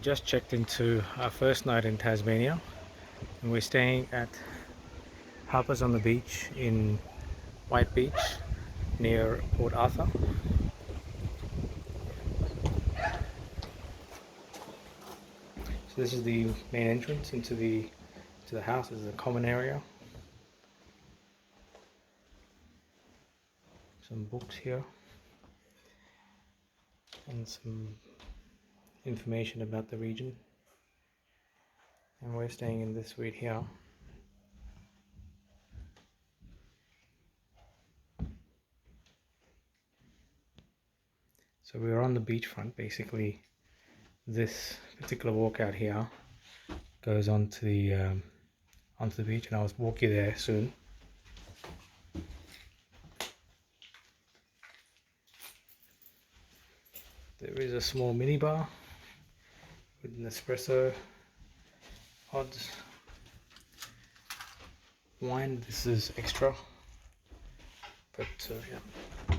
Just checked into our first night in Tasmania, and we're staying at Harpers on the beach in White Beach near Port Arthur. So this is the main entrance into the house. This is a common area. Some books here and some information about the region. And we're staying in this suite here. So we were on the beachfront. Basically, this particular walk out here goes onto the beach, and I'll walk you there soon. There is a small minibar with an espresso pods, wine. This is extra, but yeah,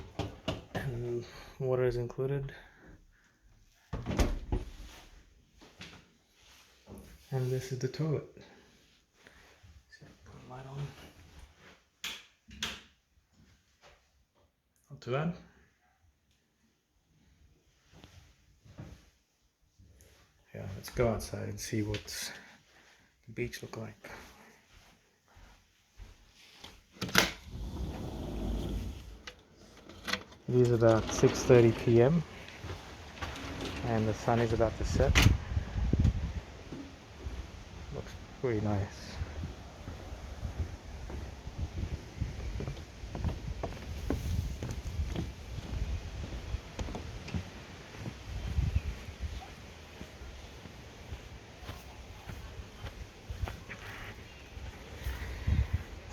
and water is included. And this is the toilet. So put a light on. Not too bad. Yeah, let's go outside and see what's the beach look like. It is about 6:30 p.m. and the sun is about to set. Looks pretty nice.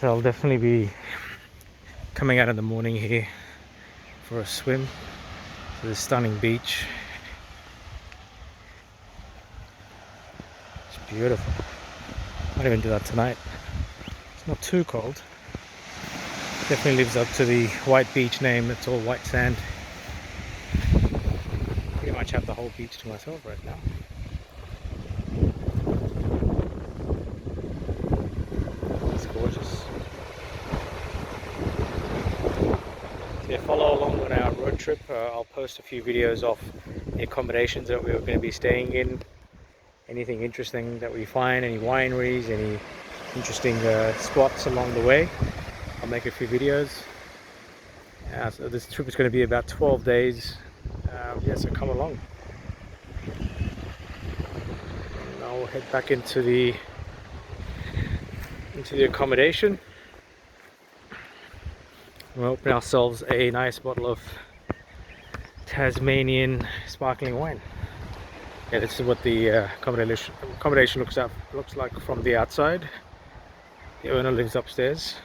So I'll definitely be coming out in the morning here for a swim to this stunning beach. It's beautiful. Might even do that tonight. It's not too cold. Definitely lives up to the White Beach name. It's all white sand. Pretty much have the whole beach to myself right now. It's gorgeous. So yeah, follow along on our road trip. I'll post a few videos of the accommodations that we were going to be staying in. Anything interesting that we find, any wineries, any interesting spots along the way. I'll make a few videos. So this trip is going to be about 12 days. Yeah, so come along. And I'll head back into the accommodation. We'll open ourselves a nice bottle of Tasmanian sparkling wine. Yeah, this is what the accommodation looks like from the outside. The owner lives upstairs.